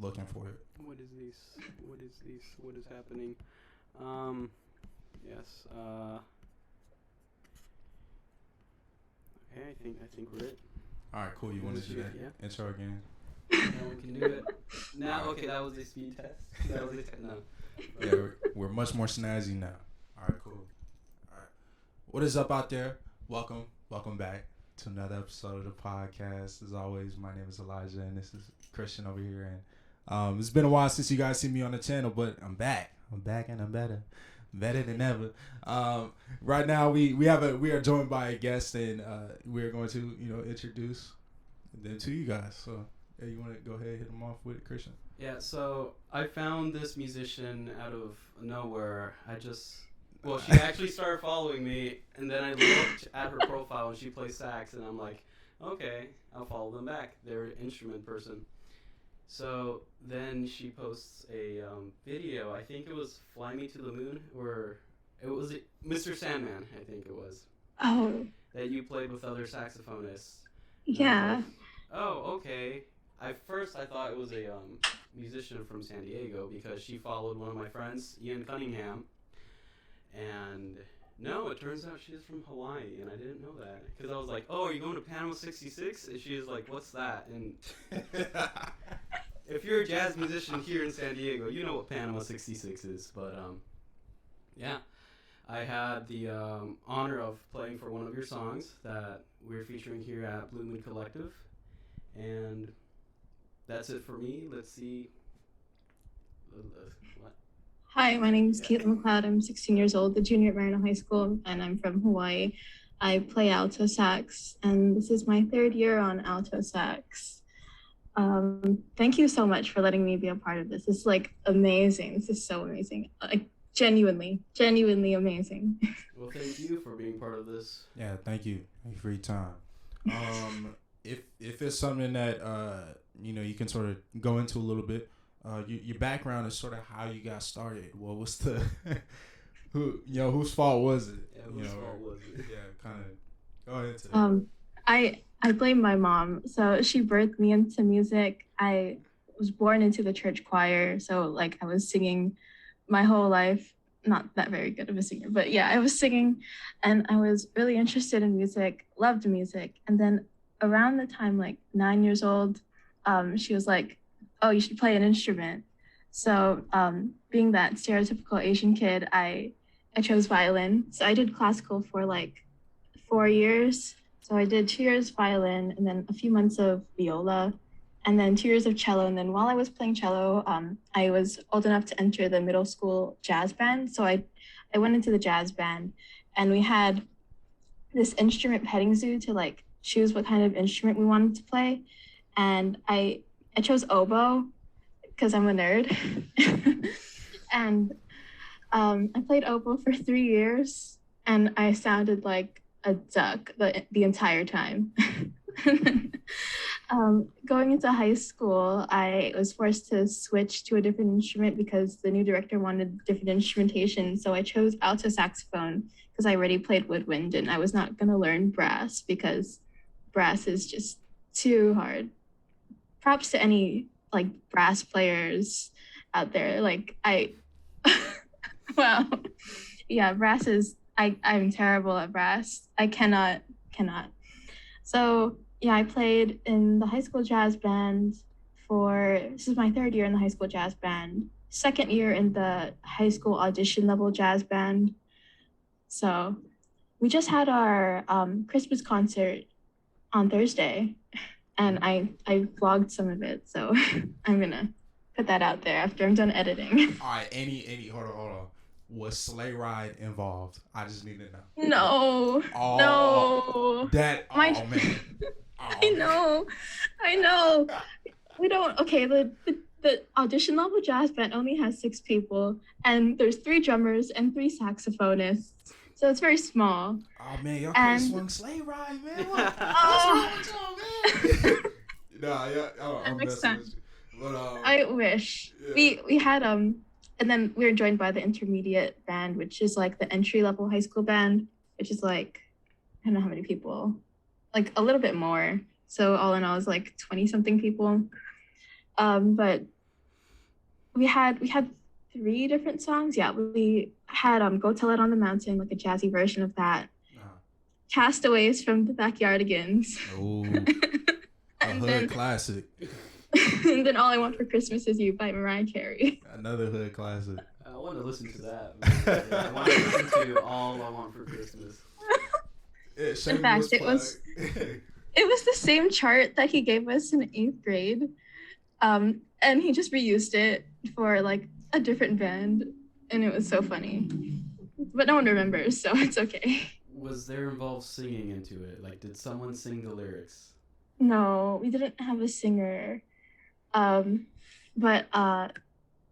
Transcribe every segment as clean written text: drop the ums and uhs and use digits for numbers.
looking for it. What is this? What is this? What is happening? Yes. Okay, I think we're it. All right, cool. You want to do that intro again? No, we can do it. Now, okay, that was a speed test. That was a no. Yeah, we're much more snazzy now. All right, cool. All right. What is up out there? Welcome back to another episode of the podcast. As always, my name is Elizjah, and this is Christian over here. And it's been a while since you guys seen me on the channel, but I'm back. I'm back, and I'm better than ever. Right now, we are joined by a guest, and we're going to introduce them to you guys. So, yeah, you want to go ahead and hit them off with it, Christian? Yeah. So I found this musician out of nowhere. She actually started following me, and then I looked at her profile, and she plays sax, and I'm like, okay, I'll follow them back. They're an instrument person. So then she posts a video. I think it was "Fly Me to the Moon," or it was Mr. Sandman. I think it was. Oh. That you played with other saxophonists. Yeah. Like, oh, okay. I thought it was a musician from San Diego because she followed one of my friends, Ian Cunningham. And no, it turns out she's from Hawaii, and I didn't know that. Because I was like, oh, are you going to Panama 66? And she was like, what's that? And if you're a jazz musician here in San Diego, you know what Panama 66 is. But, yeah, I had the honor of playing for one of your songs that we're featuring here at Blue Moon Collective. And that's it for me. Let's see. What? Hi, my name is Kaitlyn McLeod. I'm 16 years old, a junior at Marino High School, and I'm from Hawaii. I play alto sax, and this is my third year on alto sax. Thank you so much for letting me be a part of this. It's like amazing. This is so amazing. Like genuinely amazing. Well, thank you for being part of this. Yeah, thank you. Thank you for your time. If it's something that you can sort of go into a little bit, your background is sort of how you got started. What was the whose fault was it? Yeah, whose fault was it? Yeah, kind of go ahead to that. I blame my mom. So she birthed me into music. I was born into the church choir, so like I was singing my whole life. Not that very good of a singer, but yeah, I was singing, and I was really interested in music, loved music. And then around the time, like 9 years old, she was like, oh, you should play an instrument. So being that stereotypical Asian kid, I chose violin. So I did classical for like 4 years. So I did 2 years violin, and then a few months of viola, and then 2 years of cello. And then while I was playing cello, I was old enough to enter the middle school jazz band. So I went into the jazz band, and we had this instrument petting zoo to like choose what kind of instrument we wanted to play. And I chose oboe because I'm a nerd. And I played oboe for 3 years, and I sounded like a duck the entire time. Going into high school, I was forced to switch to a different instrument because the new director wanted different instrumentation. So I chose alto saxophone because I already played woodwind, and I was not going to learn brass because brass is just too hard. Props to any like brass players out there. Like well, yeah, brass is, I'm terrible at brass. I cannot. So yeah, I played in the high school jazz band this is my third year in the high school jazz band, second year in the high school audition level jazz band. So we just had our Christmas concert on Thursday, and I vlogged some of it. So I'm gonna put that out there after I'm done editing. All right, hold on. Was sleigh ride involved? I just need to know. No. Oh, no. Man. Oh, I know. We don't. Okay, the audition level jazz band only has 6 people, and there's 3 drummers and 3 saxophonists, so it's very small. Oh man, y'all could have swung sleigh ride, man. What's wrong with y'all, man? Nah, yeah, I'm messing with you. But I wish. Yeah. We had and then we were joined by the intermediate band, which is like the entry level high school band, which is like, I don't know how many people, like a little bit more. So all in all, it's like 20 something people. But we had 3 different songs. Yeah, we had "Go Tell It on the Mountain," like a jazzy version of that. Uh, "Castaways" from the Backyardigans. oh, a and hood then classic. and then "All I Want for Christmas Is You" by Mariah Carey. Another hood classic. I want to listen to that. Man. I want to listen to All I Want for Christmas. Yeah, In fact, shameless plug. it was the same chart that he gave us in 8th grade, and he just reused it for like a different band, and it was so funny. But no one remembers, so it's okay. Was there involved singing into it? Like, did someone sing the lyrics? No, we didn't have a singer. Um, but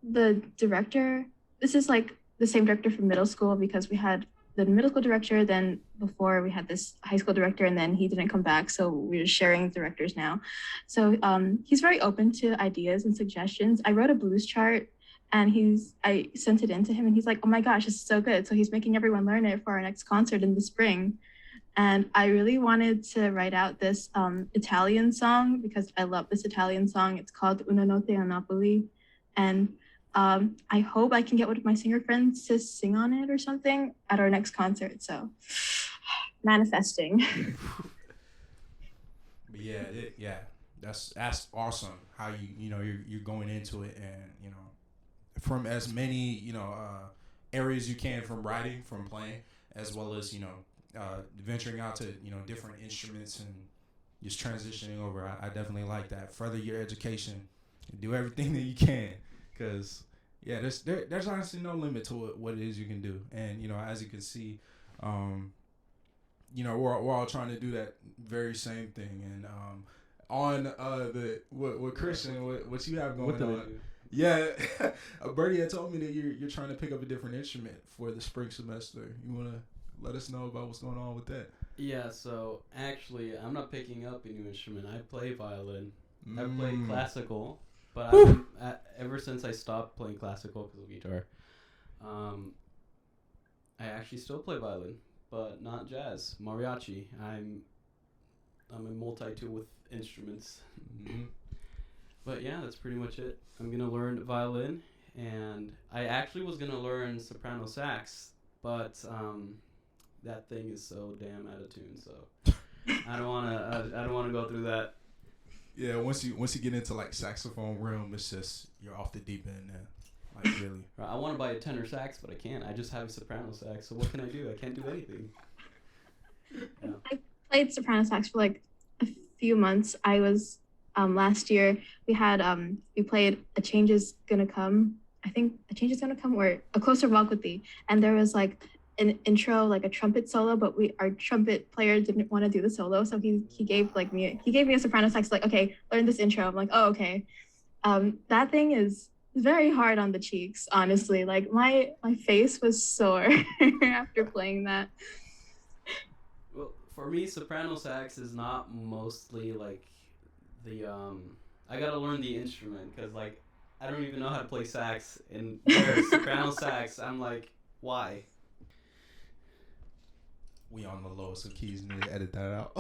the director, this is like the same director from middle school, because we had the middle school director, then before we had this high school director, and then he didn't come back, so we're sharing directors now. So he's very open to ideas and suggestions. I wrote a blues chart, and I sent it in to him, and he's like, "Oh my gosh, this is so good!" So he's making everyone learn it for our next concert in the spring. And I really wanted to write out this Italian song, because I love this Italian song. It's called Una Notte a Napoli. And I hope I can get one of my singer friends to sing on it or something at our next concert. So manifesting. But yeah, yeah, that's awesome. How you're going into it, and from as many areas you can, from writing, from playing, as well as venturing out to different instruments and just transitioning over. I definitely like that. Further your education, do everything that you can, because yeah, there's honestly no limit to what it is you can do. And as you can see, we're all trying to do that very same thing. And on the what Christian, what you have going on. Yeah, Bertie had told me that you're trying to pick up a different instrument for the spring semester. You want to let us know about what's going on with that? Yeah, so actually, I'm not picking up a new instrument. I play violin. I've played classical, but ever since I stopped playing classical because of guitar, I actually still play violin, but not jazz, mariachi. I'm a multi-tool with instruments. Mm-hmm. But yeah, that's pretty much it. I'm gonna learn violin, and I actually was gonna learn soprano sax, but that thing is so damn out of tune. So I don't wanna go through that. Yeah, once you get into like saxophone realm, it's just you're off the deep end now. Like really. I want to buy a tenor sax, but I can't. I just have a soprano sax. So what can I do? I can't do anything. Yeah. I played soprano sax for like a few months. I was last year we played "A Change Is Gonna Come." I think "A Change Is Gonna Come" or "A Closer Walk with Thee," and there was like an intro, like a trumpet solo, but our trumpet player didn't want to do the solo, so he gave me a soprano sax, like, "Okay, learn this intro." I'm like, "Oh, okay." That thing is very hard on the cheeks, honestly. Like my face was sore after playing that. Well, for me, soprano sax is not mostly like the I gotta learn the instrument because like I don't even know how to play sax, and there's soprano sax. I'm like, why? We on the lowest of keys. Need to edit that out.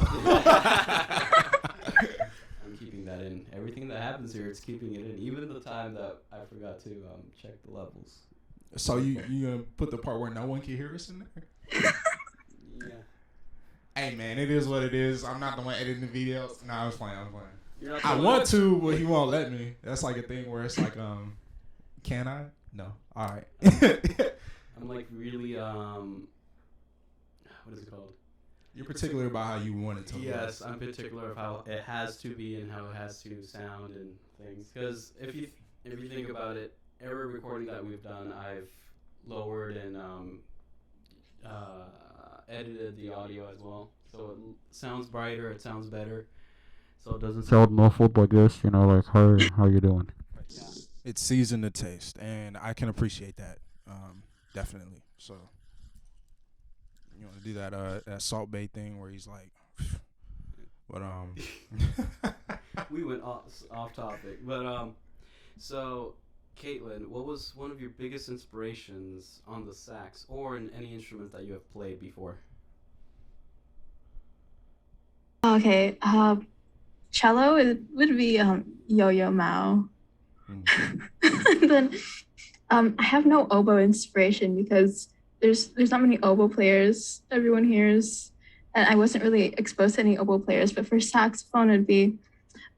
I'm keeping that in. Everything that happens here, it's keeping it in. Even the time that I forgot to check the levels. So you gonna put the part where no one can hear us in there? Yeah. Hey man, it is what it is. I'm not the one editing the videos. Nah, I was playing. I want to, but he won't let me. That's like a thing where it's like, can I? No. All right. I'm like really what is it called? You're particular about how you want it to. Yes, I'm particular of how it has to be and how it has to sound and things. Because if you think about it, every recording that we've done, I've lowered and edited the audio as well, so it sounds brighter. It sounds better. So it doesn't sound muffled like this. Like how you doing? Yeah. It's seasoned to taste, and I can appreciate that. Definitely. So. You want to do that Salt Bay thing where he's like, but we went off topic, but so Kaitlyn, what was one of your biggest inspirations on the sax or in any instrument that you have played before? Okay, cello would be Yo-Yo Mao. And then I have no oboe inspiration because there's not many oboe players everyone hears, and I wasn't really exposed to any oboe players. But for saxophone, it'd be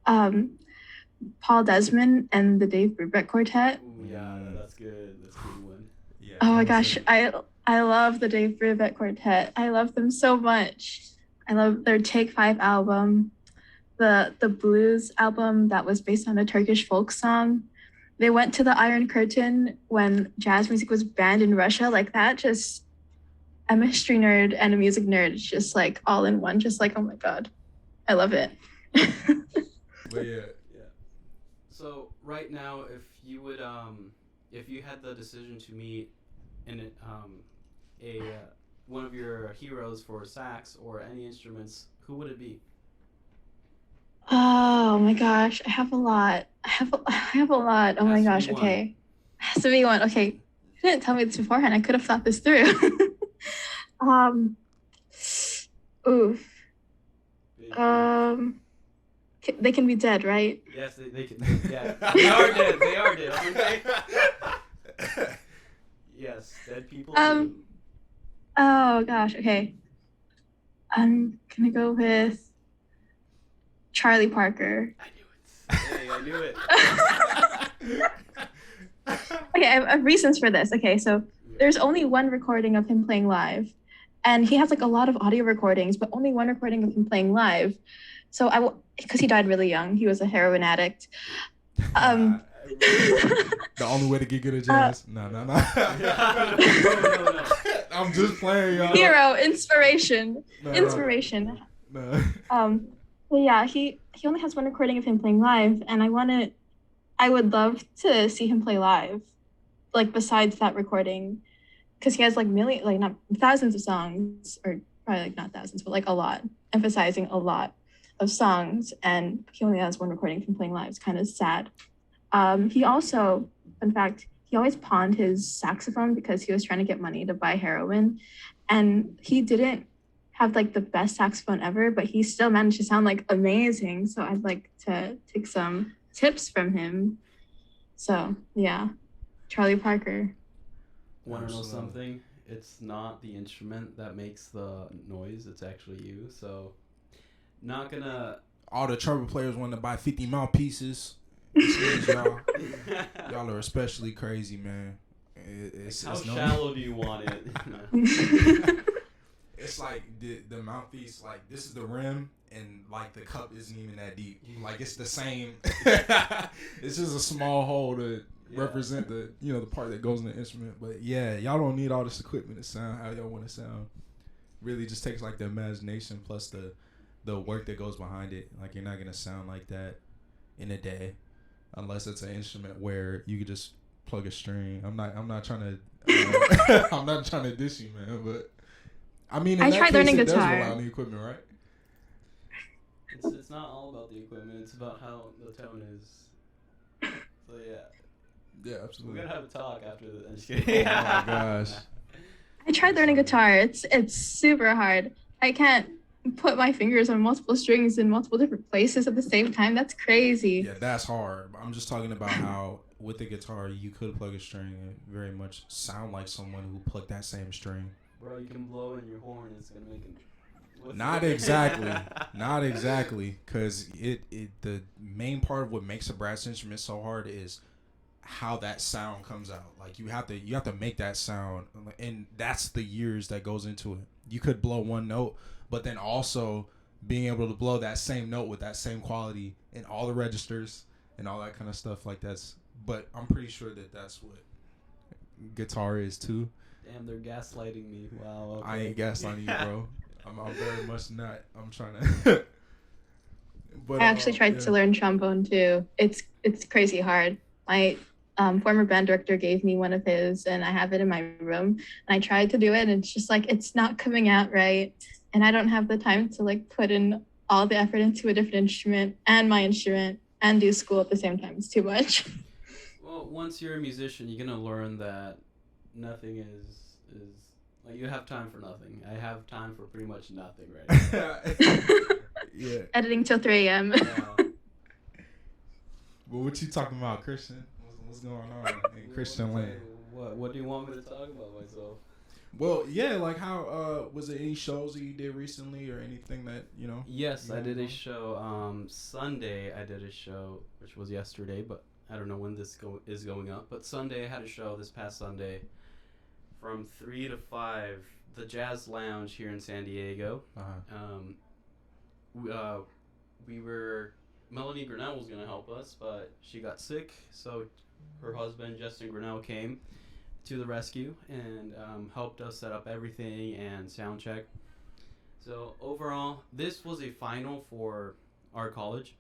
Paul Desmond and the Dave Brubeck Quartet. Ooh, yeah, that's good. That's a good one. Yeah. Oh my gosh, I love the Dave Brubeck Quartet. I love them so much. I love their Take 5 album, the blues album that was based on a Turkish folk song. They went to the Iron Curtain when jazz music was banned in Russia. Like that, just I'm a history nerd and a music nerd, just like all in one. Just like, oh my god, I love it. But yeah. So right now, if you had the decision to meet in one of your heroes for sax or any instruments, who would it be? Oh my gosh, I have a lot. I have a lot. Oh my Has to gosh. be one. Okay, has to be one. Okay, you didn't tell me this beforehand. I could have thought this through. Oof. They can be dead, right? Yes, they can. Yeah, they are dead. They are dead. Okay. Yes, dead people. Too. Oh gosh. Okay. I'm gonna go with Charlie Parker. I knew it. Hey, I knew it. Okay, I have reasons for this. Okay, so there's only one recording of him playing live, and he has like a lot of audio recordings, but only one recording of him playing live. So because he died really young, he was a heroin addict. The only way to get good at jazz? No. No. I'm just playing, y'all. Hero, inspiration. No. But yeah, he only has one recording of him playing live, and I would love to see him play live, like besides that recording, because he has like not thousands of songs, or probably like not thousands, but like a lot, emphasizing a lot of songs, and he only has one recording of him playing live. It's kind of sad. He also, in fact, he always pawned his saxophone because he was trying to get money to buy heroin, and he didn't have like the best saxophone ever, but he still managed to sound like amazing. So I'd like to take some tips from him. So yeah, Charlie Parker. Want to know something? It's not the instrument that makes the noise. It's actually you. So, not gonna. All the trumpet players want to buy 50 mouthpieces. Y'all are especially crazy, man. How shallow do you want it? It's like the mouthpiece, like this is the rim, and like the cup isn't even that deep. Like it's the same. It's just a small hole to represent the the part that goes in the instrument. But yeah, y'all don't need all this equipment to sound how y'all want to sound. Really, just takes like the imagination plus the work that goes behind it. Like you're not gonna sound like that in a day, unless it's an instrument where you could just plug a string. I'm not trying to. I'm not trying to diss you, man, but. I mean, I tried learning guitar. Does rely on the equipment, right? It's not all about the equipment. It's about how the tone is. So yeah, absolutely. We're gonna have a talk after the. Oh my gosh! I tried learning guitar. It's super hard. I can't put my fingers on multiple strings in multiple different places at the same time. That's crazy. Yeah, that's hard. I'm just talking about how with the guitar you could plug a string and very much sound like someone who plucked that same string. Bro, you can blow in your horn. It's gonna make it. Not exactly, because the main part of what makes a brass instrument so hard is how that sound comes out. Like you have to make that sound, and that's the years that goes into it. You could blow one note, but then also being able to blow that same note with that same quality in all the registers and all that kind of stuff. Like but I'm pretty sure that's what guitar is too. Damn, they're gaslighting me. Wow. Okay. I ain't gaslighting you, bro. I'm very much not. I'm trying to. But, I actually tried to learn trombone too. It's crazy hard. My former band director gave me one of his, and I have it in my room. And I tried to do it, and it's just like it's not coming out right. And I don't have the time to like put in all the effort into a different instrument and my instrument and do school at the same time. It's too much. Well, once you're a musician, you're gonna learn that nothing is like you have time for nothing. I have time for pretty much nothing right now. Yeah. Editing till 3 a.m. Yeah. Well, what you talking about, Christian? What's going on in Christian land? What do you want me to talk about myself? Well, yeah, like how was there any shows that you did recently or anything that Yes, you I did a know? show. Sunday I did a show, which was yesterday, but I don't know when this is going up. But Sunday I had a show this past Sunday from 3 to 5, the Jazz Lounge here in San Diego. We were Melanie Grinnell was gonna help us, but she got sick, so her husband Justin Grinnell came to the rescue and helped us set up everything and sound check. So overall, this was a final for our college.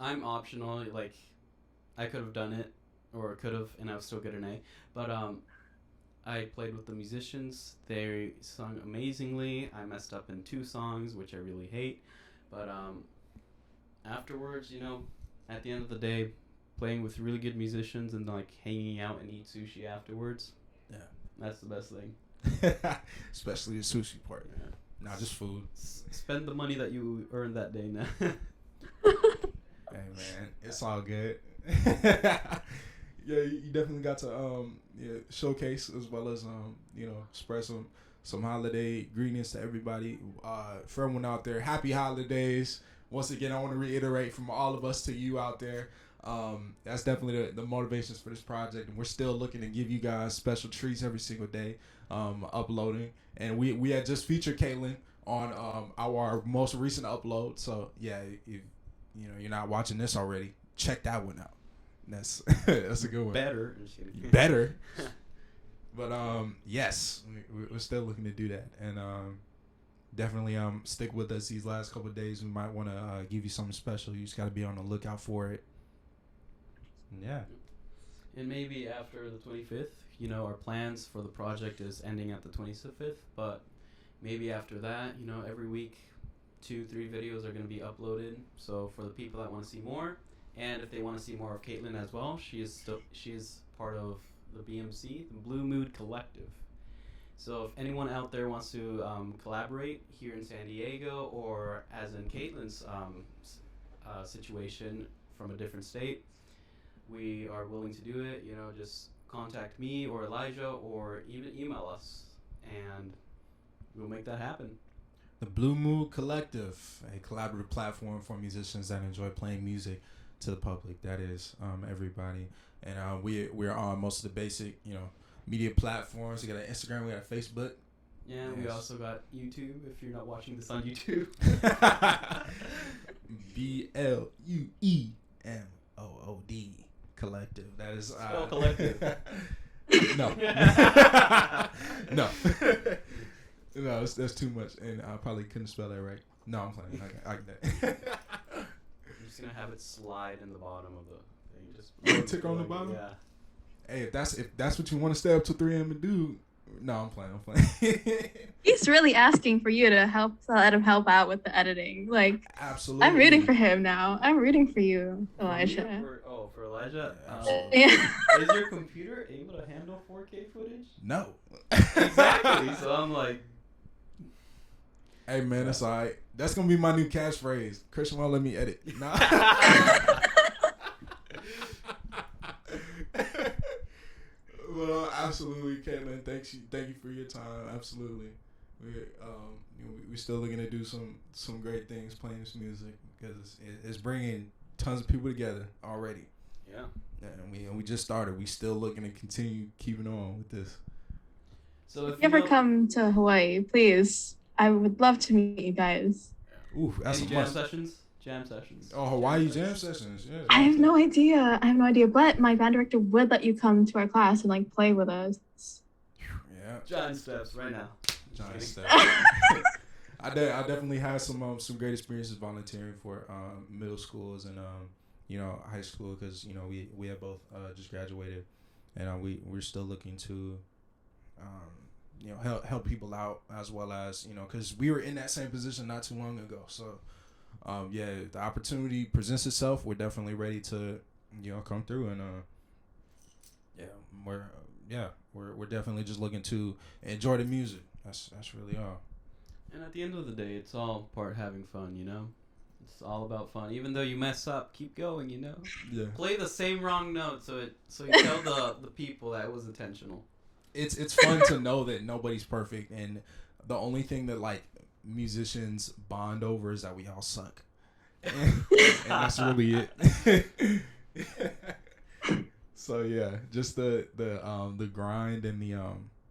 I'm optional, like I could have done it or could have, and I would still get an A. But I played with the musicians. They sung amazingly. I messed up in 2 songs, which I really hate. But afterwards, at the end of the day, playing with really good musicians and like hanging out and eat sushi afterwards. Yeah, that's the best thing. Especially the sushi part. Yeah. Not just food. Spend the money that you earned that day now. Hey man, it's all good. Yeah, you definitely got to showcase as well as spread some holiday greetings to everybody. For everyone out there, happy holidays. Once again, I want to reiterate from all of us to you out there. That's definitely the motivations for this project, and we're still looking to give you guys special treats every single day, uploading. And we had just featured Kaitlyn on our most recent upload. So yeah, if you're not watching this already, check that one out. That's that's a good one. Better. But yes, we're still looking to do that, and definitely stick with us these last couple of days. We might want to give you something special. You just got to be on the lookout for it. Yeah. And maybe after the 25th, our plans for the project is ending at the 25th, but maybe after that, every week 2-3 videos are going to be uploaded. So for the people that want to see more, and if they want to see more of Kaitlyn as well, she is part of the B.M.C, the Blue Mood Collective. So if anyone out there wants to collaborate here in San Diego, or as in Kaitlyn's situation from a different state, we are willing to do it. Just contact me or Elizjah, or even email us, and we'll make that happen. The Blue Mood Collective, a collaborative platform for musicians that enjoy playing music to the public. That is everybody, and we're on most of the basic media platforms. We got an Instagram, we got a Facebook. Yeah, yes. We also got YouTube. If you're not watching this on YouTube, BLUEMOOD Collective. That is spell collective. No. No. No, that's too much, and I probably couldn't spell that right. No, I'm playing. I get that. I'm just gonna have it slide in the bottom of the thing. Just tick on the bottom. Yeah. Hey, if that's what you want to stay up to 3 a.m. and do, no, I'm playing. He's really asking for you to let him help out with the editing. Like, absolutely. I'm rooting for him now. I'm rooting for you, Elizjah. For Elizjah? Yeah. Is your computer able to handle 4K footage? No. Exactly. So I'm like, hey man, that's all right. That's gonna be my new catchphrase. Christian won't let me edit. Nah. Well, absolutely, Kaitlyn. Thank you for your time. Absolutely, we're still looking to do some great things playing this music, because it's bringing tons of people together already. Yeah. And we just started. We still looking to continue keeping on with this. So if you ever come to Hawaii, please, I would love to meet you guys. Ooh, that's any jam sessions. Jam sessions. Oh, Hawaii jam sessions. Yeah. I have no idea. But my band director would let you come to our class and like play with us. Yeah. Giant steps right now. Giant steps. I definitely had some great experiences volunteering for middle schools and high school, because we have both just graduated, and we're still looking to help people out, as well as because we were in that same position not too long ago. So the opportunity presents itself. We're definitely ready to come through, and we're definitely just looking to enjoy the music. That's really all. And at the end of the day, it's all part having fun, It's all about fun. Even though you mess up, keep going. Yeah. Play the same wrong note so you tell the people that it was intentional. It's fun to know that nobody's perfect, and the only thing that like musicians bond over is that we all suck, and that's really it. So yeah, just the grind and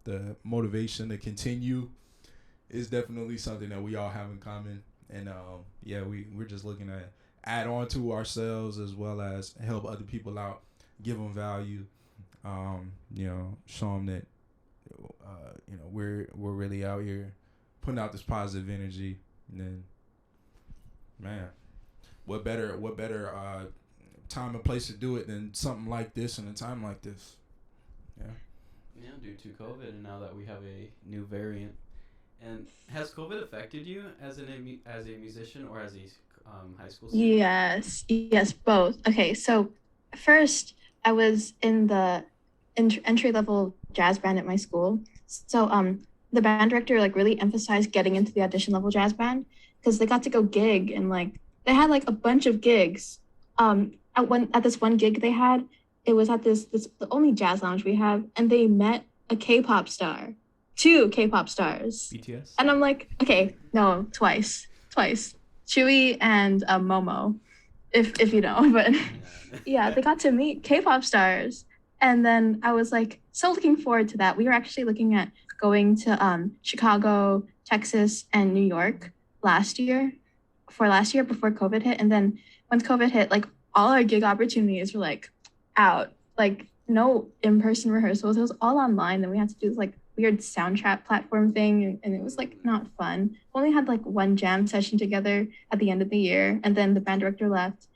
the motivation to continue is definitely something that we all have in common, and yeah, we're just looking to add on to ourselves as well as help other people out, give them value, show them that we're really out here putting out this positive energy, and then man, what better time and place to do it than something like this in a time like this. Yeah, due to COVID, and now that we have a new variant. And has COVID affected you as a musician or as a high school singer? Yes, both. Okay, so first I was in the entry level jazz band at my school. So the band director like really emphasized getting into the audition level jazz band because they got to go gig, and like they had like a bunch of gigs. At this one gig they had, it was at this the only jazz lounge we have, and they met a K-pop star, two K-pop stars. BTS? And I'm like, okay, no, twice. Chewy and Momo, if you know. But yeah, they got to meet K-pop stars. And then I was like so looking forward to that. We were actually looking at going to Chicago, Texas, and New York last year before COVID hit. And then once COVID hit, like all our gig opportunities were like out, like no in-person rehearsals. It was all online. Then we had to do this like weird soundtrack platform thing, and it was like not fun. We only had like one jam session together at the end of the year, and then the band director left.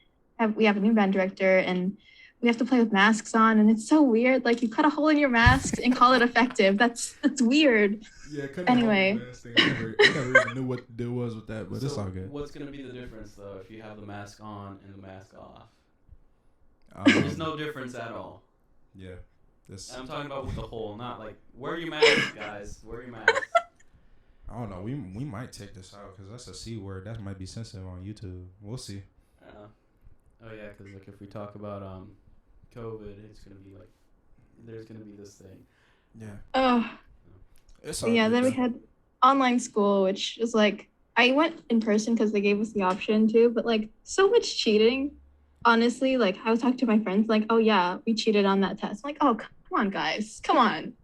We have a new band director, and we have to play with masks on, and it's so weird. Like you cut a hole in your mask and call it effective. That's weird. Yeah, anyway. I never even knew what the deal was with that, but so it's all good. What's gonna be the difference though if you have the mask on and the mask off? There's no difference at all. Yeah. I'm talking about with the hole, not like wear your mask, guys. Wear your mask. I don't know. We might take this out because that's a C word. That might be sensitive on YouTube. We'll see. Oh yeah, because like if we talk about COVID, it's gonna be like there's gonna be this thing. Yeah. Oh. Then we had online school, which is like I went in person because they gave us the option to, but like so much cheating. Honestly, like I was talking to my friends, like, oh yeah, we cheated on that test. I'm like, oh come on, guys, come on.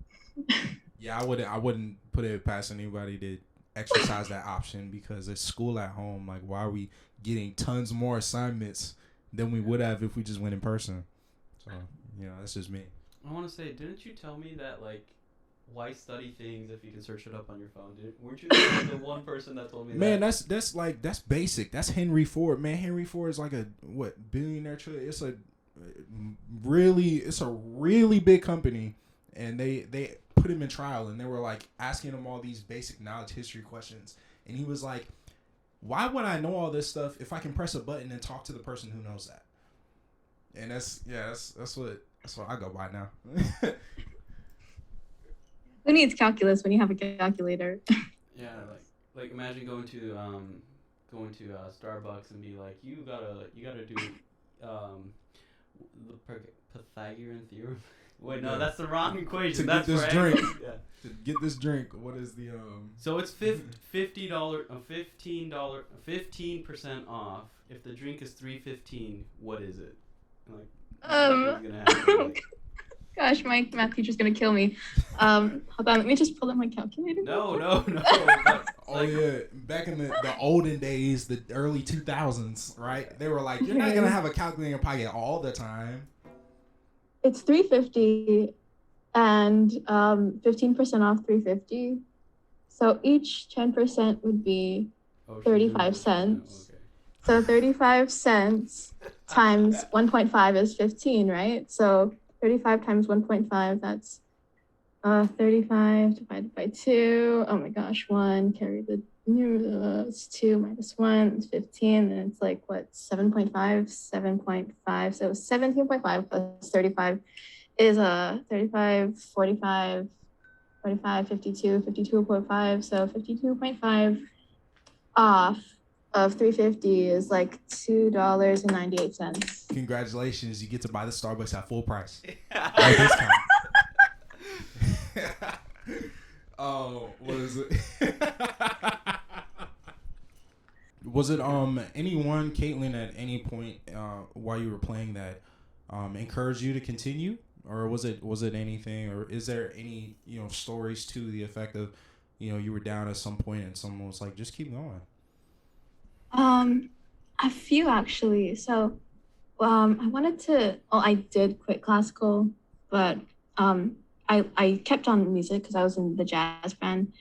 Yeah, I wouldn't put it past anybody to exercise that option because it's school at home. Like, why are we getting tons more assignments than we would have if we just went in person? So, that's just me. I want to say, didn't you tell me that like, why study things if you can search it up on your phone? Weren't you the one person that told me that? Man, that's basic. That's Henry Ford. Man, Henry Ford is like a billionaire. It's a really big company, and they put him in trial, and they were like asking him all these basic knowledge history questions, and he was like, why would I know all this stuff if I can press a button and talk to the person who knows that? And that's what I go by now. Who needs calculus when you have a calculator? Yeah, like imagine going to Starbucks and be like, you gotta do the Pythagorean theorem. Wait, no, that's the wrong equation. To that's get this for drink. Yeah. To get this drink, what is the So it's $50, $15% off. If the drink is $3.15, what is it? Like, Gosh, my math teacher's gonna kill me. Hold on, let me just pull up my calculator. No. Oh yeah, back in the olden days, the early 2000s, right? They were like, you're not gonna have a calculator in your pocket all the time. It's $3.50, and 15% off $3.50. So each 10% would be 35 cents. Okay. So 35 cents times 1.5 is 15, right? So 35 times 1.5, that's 35 divided by 2. Oh my gosh, 1, carry the it's 2 minus 1, it's 15, and it's like, what, 7.5? 7.5, so 17.5 plus 35 is 35, 45, 45, 52, 52.5, so 52.5 off of 350 is like $2.98. Congratulations, you get to buy the Starbucks at full price. No Yeah. discount. Oh, what is it? Was it anyone, Kaitlyn, at any point while you were playing that encouraged you to continue, or was it anything, or is there any stories to the effect of you were down at some point and someone was like, just keep going? A few actually. So, I wanted to. Well, I did quit classical, but I kept on music because I was in the jazz band,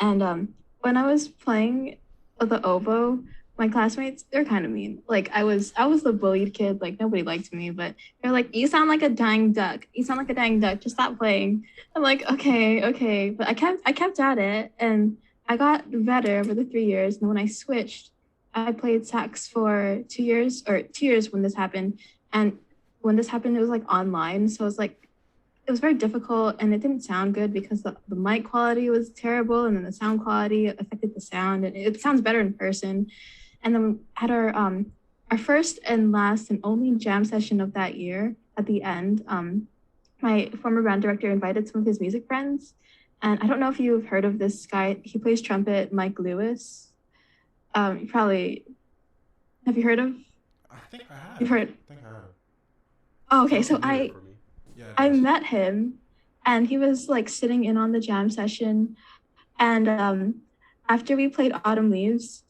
and when I was playing the oboe, my classmates they're kind of mean. Like I was the bullied kid. Like nobody liked me, but they're like, "You sound like a dying duck. You sound like a dying duck. Just stop playing." I'm like, "Okay, okay," but I kept at it, and I got better over the 3 years. And when I switched, I played sax for 2 years, or 2 years when this happened. And when this happened, it was like online. So it was very difficult and it didn't sound good because the mic quality was terrible and then the sound quality affected the sound. And it sounds better in person. And then at our first and last and only jam session of that year, at the end, my former band director invited some of his music friends. And I don't know if you've heard of this guy. He plays trumpet, Mike Lewis. You probably have you heard of? I think I have. You've heard? I think I have. Oh, okay. Sounds So familiar for me. Yeah. I met him, and he was like sitting in on the jam session. And after we played Autumn Leaves,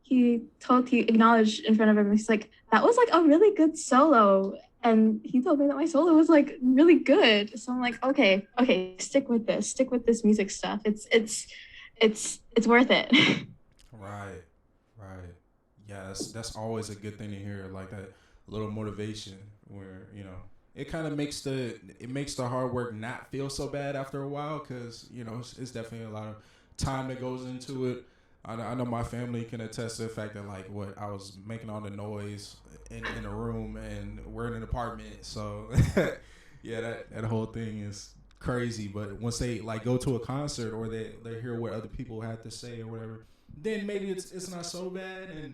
he acknowledged in front of everyone. He's like, "That was like a really good solo." And he told me that my solo was like really good. So I'm like, okay, okay, stick with this music stuff. It's worth it. Right. Right. Yeah, that's always a good thing to hear, like that little motivation where it kind of makes the hard work not feel so bad after a while, because it's definitely a lot of time that goes into it. I know my family can attest to the fact that like what I was making all the noise in a room, and we're in an apartment, so yeah, that whole thing is crazy. But once they like go to a concert or they hear what other people have to say or whatever, then maybe it's not so bad, and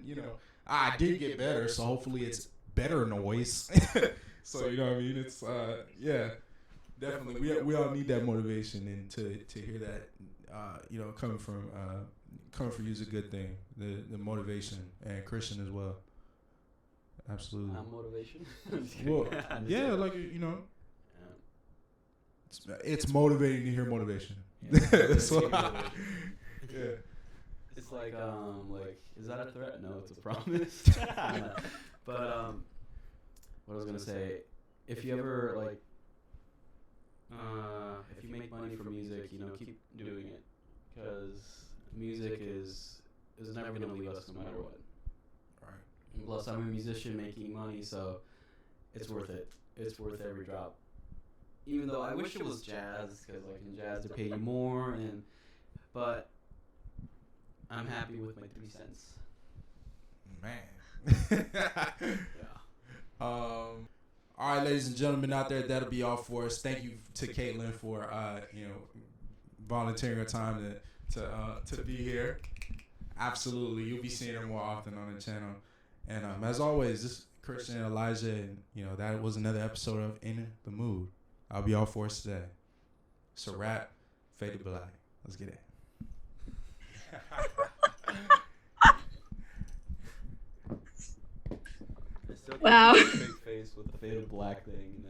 I did get better, so hopefully it's better noise. So what I mean. It's yeah, definitely we all need that motivation, and to hear that coming from you is a good thing. The motivation, and Christian as well. Absolutely. Motivation. Well, yeah, like it's motivating to hear motivation. That's what yeah. It's like is that a threat? No, it's a promise. But what I was gonna say, if you ever if you make money from music, keep doing it, because music is never gonna leave us no matter what. Right. And plus, I'm a musician making money, so it's worth it. It's worth every drop. Even though I wish it was jazz, because in jazz they pay you more, but I'm happy with my 3 cents. Man. Yeah. All right, ladies and gentlemen out there, that'll be all for us. Thank you to Kaitlyn for volunteering her time to be here. Absolutely, you'll be seeing her more often on the channel. And as always, this is Christian and Elizjah, and that was another episode of In the Mood. I'll be all for us today. It's a wrap. Fade to black. Let's get it. Wow. Big face with the faded black thing.